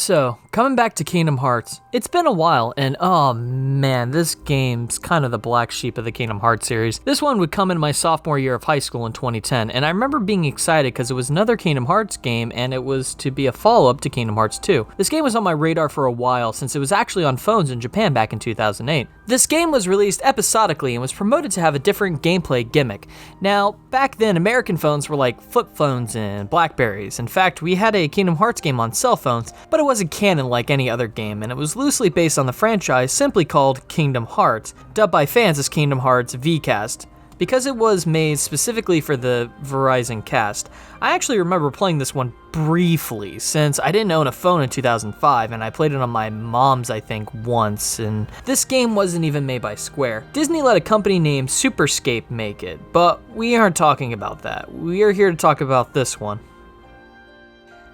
So, coming back to Kingdom Hearts, it's been a while, and oh man, this game's kind of the black sheep of the Kingdom Hearts series. This one would come in my sophomore year of high school in 2010, and I remember being excited because it was another Kingdom Hearts game, and it was to be a follow-up to Kingdom Hearts 2. This game was on my radar for a while, since it was actually on phones in Japan back in 2008. This game was released episodically and was promoted to have a different gameplay gimmick. Now, back then, American phones were like flip phones and Blackberries. In fact, we had a Kingdom Hearts game on cell phones, but it wasn't canon like any other game, and it was loosely based on the franchise simply called Kingdom Hearts, dubbed by fans as Kingdom Hearts VCast, because it was made specifically for the Verizon cast. I actually remember playing this one briefly, since I didn't own a phone in 2005, and I played it on my mom's, I think, once, and this game wasn't even made by Square. Disney let a company named Superscape make it, but we aren't talking about that. We are here to talk about this one.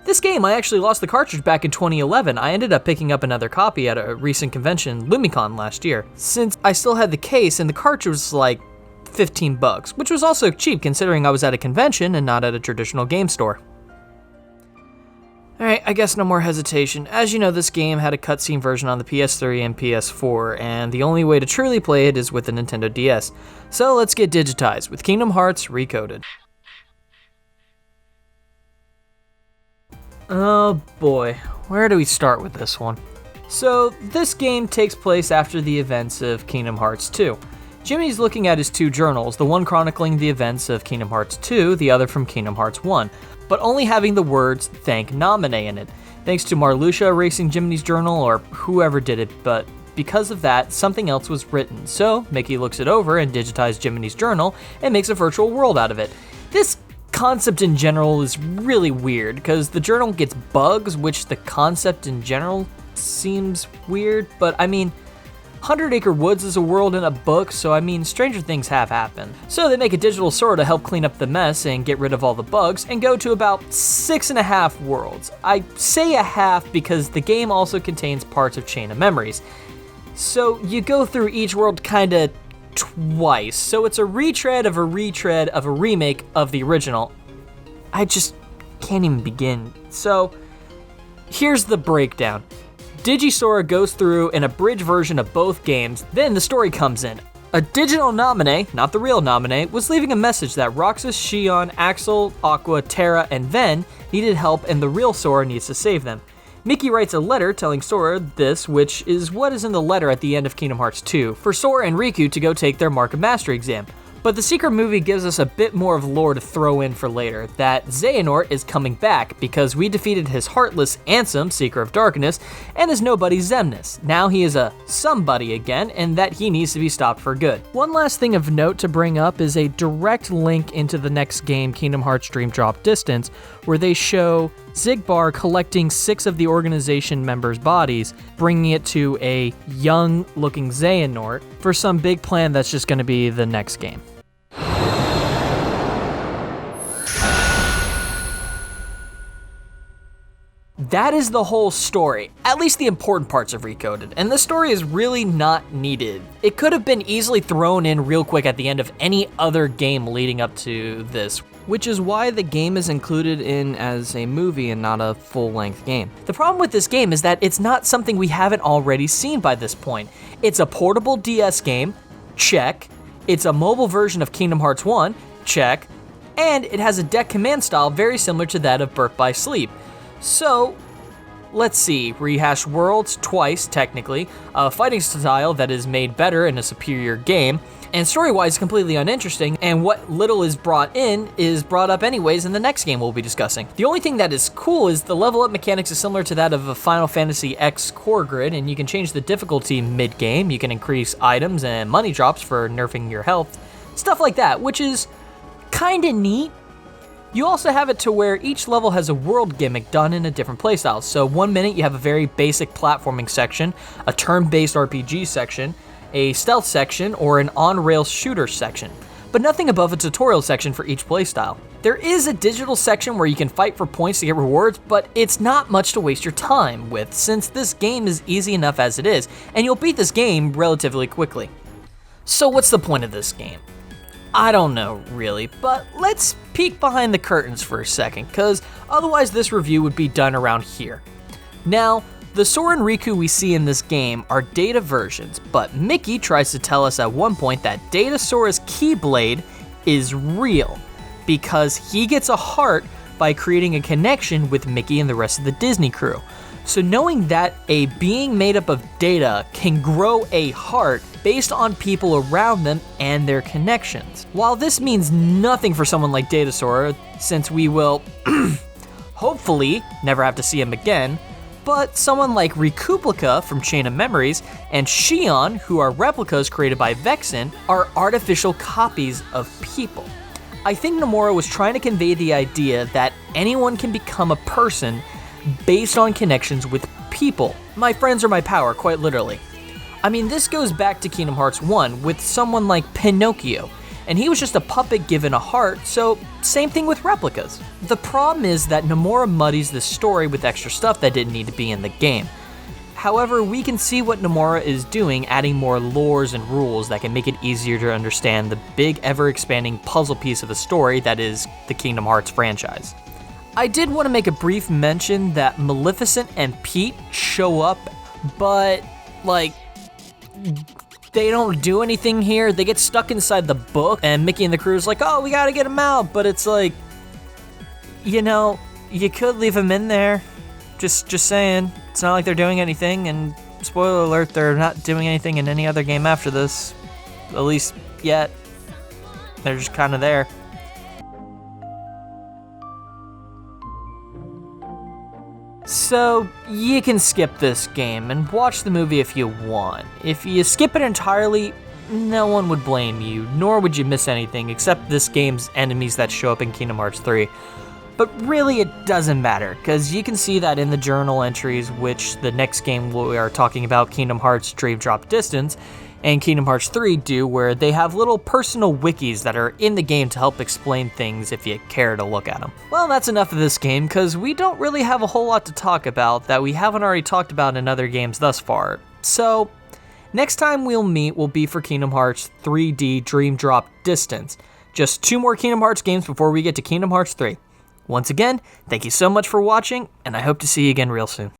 This game, I actually lost the cartridge back in 2011. I ended up picking up another copy at a recent convention, LumiCon, last year, since I still had the case and the cartridge was like $15, which was also cheap considering I was at a convention and not at a traditional game store. Alright, I guess no more hesitation. As you know, this game had a cutscene version on the PS3 and PS4, and the only way to truly play it is with the Nintendo DS. So let's get digitized with Kingdom Hearts Recoded. Oh boy, where do we start with this one? So, this game takes place after the events of Kingdom Hearts 2. Jimmy's looking at his two journals, the one chronicling the events of Kingdom Hearts 2, the other from Kingdom Hearts 1, but only having the words "Thank Naminé" in it, thanks to Marluxia erasing Jimmy's journal or whoever did it, but because of that, something else was written. So, Mickey looks it over and digitizes Jimmy's journal and makes a virtual world out of it. This concept in general is really weird, because the journal gets bugs, which the concept in general seems weird, but I mean, 100 Acre Woods is a world in a book, so I mean, stranger things have happened. So they make a digital sword to help clean up the mess and get rid of all the bugs, and go to about 6.5 worlds. I say a half because the game also contains parts of Chain of Memories. So you go through each world kinda twice, so it's a retread of a retread of a remake of the original. I just can't even begin. So, here's the breakdown. Digisora goes through an abridged version of both games, then the story comes in. A digital Naminé, not the real Naminé, was leaving a message that Roxas, Xion, Axel, Aqua, Terra, and Ven needed help and the real Sora needs to save them. Mickey writes a letter telling Sora this, which is what is in the letter at the end of Kingdom Hearts 2, for Sora and Riku to go take their Mark of Mastery exam. But the secret movie gives us a bit more of lore to throw in for later, that Xehanort is coming back because we defeated his heartless Ansem, Seeker of Darkness, and his nobody Xemnas. Now he is a somebody again, and that he needs to be stopped for good. One last thing of note to bring up is a direct link into the next game, Kingdom Hearts Dream Drop Distance, where they show Xigbar collecting 6 of the organization members' bodies, bringing it to a young-looking Xehanort for some big plan that's just going to be the next game. That is the whole story, at least the important parts of Recoded, and the story is really not needed. It could have been easily thrown in real quick at the end of any other game leading up to this, which is why the game is included in as a movie and not a full-length game. The problem with this game is that it's not something we haven't already seen by this point. It's a portable DS game, check. It's a mobile version of Kingdom Hearts 1, check. And it has a deck command style very similar to that of Birth by Sleep. So, let's see, rehash worlds twice, technically, a fighting style that is made better in a superior game, and story-wise completely uninteresting, and what little is brought in is brought up anyways in the next game we'll be discussing. The only thing that is cool is the level up mechanics is similar to that of a Final Fantasy X core grid, and you can change the difficulty mid-game, you can increase items and money drops for nerfing your health, stuff like that, which is kinda neat. You also have it to where each level has a world gimmick done in a different playstyle. So 1 minute you have a very basic platforming section, a turn-based RPG section, a stealth section, or an on-rails shooter section, but nothing above a tutorial section for each playstyle. There is a digital section where you can fight for points to get rewards, but it's not much to waste your time with, since this game is easy enough as it is, and you'll beat this game relatively quickly. So what's the point of this game? I don't know, really, but let's peek behind the curtains for a second, because otherwise this review would be done around here. Now, the Sora and Riku we see in this game are Data versions, but Mickey tries to tell us at one point that Data Sora's Keyblade is real, because he gets a heart by creating a connection with Mickey and the rest of the Disney crew. So knowing that a being made up of data can grow a heart based on people around them and their connections. While this means nothing for someone like Data Sora, since we will hopefully never have to see him again, but someone like Recooplica from Chain of Memories and Shion, who are replicas created by Vexen, are artificial copies of people. I think Nomura was trying to convey the idea that anyone can become a person based on connections with people. My friends are my power, quite literally. I mean, this goes back to Kingdom Hearts 1 with someone like Pinocchio, and he was just a puppet given a heart, so same thing with replicas. The problem is that Nomura muddies the story with extra stuff that didn't need to be in the game. However, we can see what Nomura is doing, adding more lores and rules that can make it easier to understand the big, ever-expanding puzzle piece of the story that is the Kingdom Hearts franchise. I did want to make a brief mention that Maleficent and Pete show up, but, like, they don't do anything here. They get stuck inside the book, and Mickey and the crew is like, oh, we gotta get them out, but it's like, you know, you could leave them in there. Just saying. It's not like they're doing anything, and spoiler alert, they're not doing anything in any other game after this. At least yet. They're just kind of there. So, you can skip this game and watch the movie if you want. If you skip it entirely, no one would blame you, nor would you miss anything except this game's enemies that show up in Kingdom Hearts 3. But really, it doesn't matter, because you can see that in the journal entries, which the next game we are talking about, Kingdom Hearts Dream Drop Distance, and Kingdom Hearts 3 do, where they have little personal wikis that are in the game to help explain things if you care to look at them. Well, that's enough of this game, because we don't really have a whole lot to talk about that we haven't already talked about in other games thus far. So, next time we'll meet will be for Kingdom Hearts 3D Dream Drop Distance. Just 2 more Kingdom Hearts games before we get to Kingdom Hearts 3. Once again, thank you so much for watching, and I hope to see you again real soon.